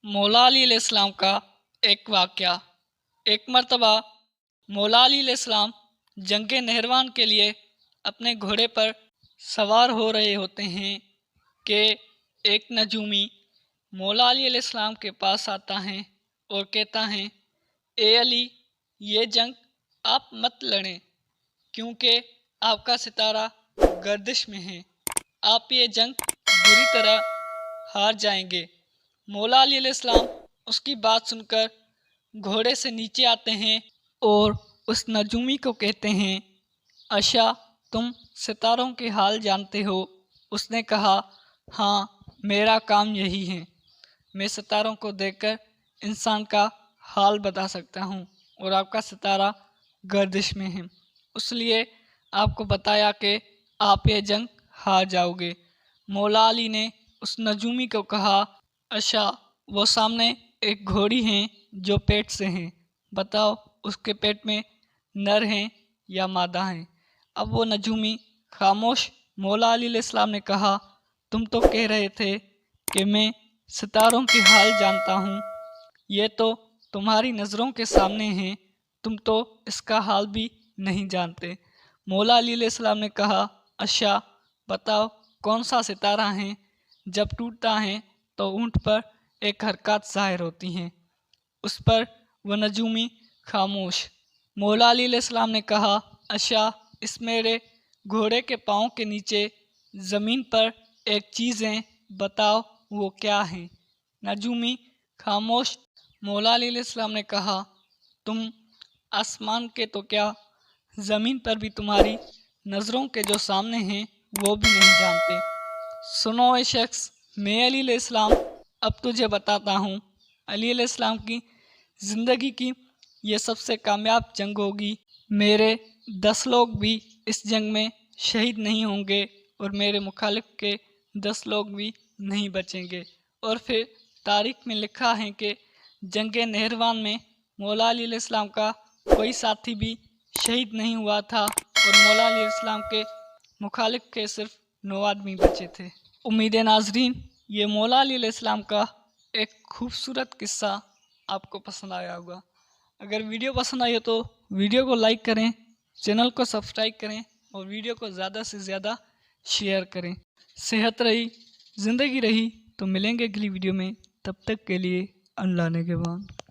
मौला अली अलैहिस्सलाम का एक वाक़या। एक मर्तबा मौला अली अलैहिस्सलाम जंग नहरवान के लिए अपने घोड़े पर सवार हो रहे होते हैं कि एक नजूमी मौला अली अलैहिस्सलाम के पास आता है और कहता है, ए अली, ये जंग आप मत लड़ें क्योंकि आपका सितारा गर्दिश में है। आप ये जंग बुरी तरह हार जाएंगे। मौला अली अलैहिस्सलाम उसकी बात सुनकर घोड़े से नीचे आते हैं और उस नजूमी को कहते हैं, अच्छा, तुम सितारों के हाल जानते हो। उसने कहा, हाँ, मेरा काम यही है। मैं सितारों को देखकर इंसान का हाल बता सकता हूँ और आपका सितारा गर्दिश में है, इसलिए आपको बताया कि आप ये जंग हार जाओगे। मौला अली ने उस नजूमी को कहा, अच्छा, वो सामने एक घोड़ी है जो पेट से है, बताओ उसके पेट में नर हैं या मादा हैं। अब वो नजूमी खामोश। मौला अली अलैहिस्सलाम ने कहा, तुम तो कह रहे थे कि मैं सितारों की हाल जानता हूँ, ये तो तुम्हारी नज़रों के सामने है, तुम तो इसका हाल भी नहीं जानते। मौला अली अलैहिस्सलाम ने कहा, अच्छा, बताओ कौन सा सितारा है जब टूटता है तो ऊँट पर एक हरकत ज़ाहिर होती हैं। उस पर वह नजूमी खामोश। मौला अली अलैहिस्सलाम ने कहा, अच्छा, इस मेरे घोड़े के पाँव के नीचे ज़मीन पर एक चीज़ है, बताओ वो क्या है। नजूमी खामोश। मौला अली अलैहिस्सलाम ने कहा, तुम आसमान के तो क्या, ज़मीन पर भी तुम्हारी नज़रों के जो सामने हैं वो भी नहीं जानते। सुनो ए शख्स, मैं अली अलैहिस्सलाम अब तुझे बताता हूँ। अली अलैहिस्सलाम की ज़िंदगी की ये सबसे कामयाब जंग होगी। मेरे 10 लोग भी इस जंग में शहीद नहीं होंगे और मेरे मुखालिफ के 10 लोग भी नहीं बचेंगे। और फिर तारीख में लिखा है कि जंग नहरवान में मौला अली अलैहिस्सलाम का कोई साथी भी शहीद नहीं हुआ था और मौला अली अलैहिस्सलाम के मुखालिफ के सिर्फ 9 आदमी बचे थे। उम्मीद है नाजरीन, ये मौला अली अलैहिस्सलाम का एक खूबसूरत किस्सा आपको पसंद आया होगा। अगर वीडियो पसंद आई हो तो वीडियो को लाइक करें, चैनल को सब्सक्राइब करें और वीडियो को ज़्यादा से ज़्यादा शेयर करें। सेहत रही, ज़िंदगी रही, तो मिलेंगे अगली वीडियो में। तब तक के लिए अल्लाह ने के बाद।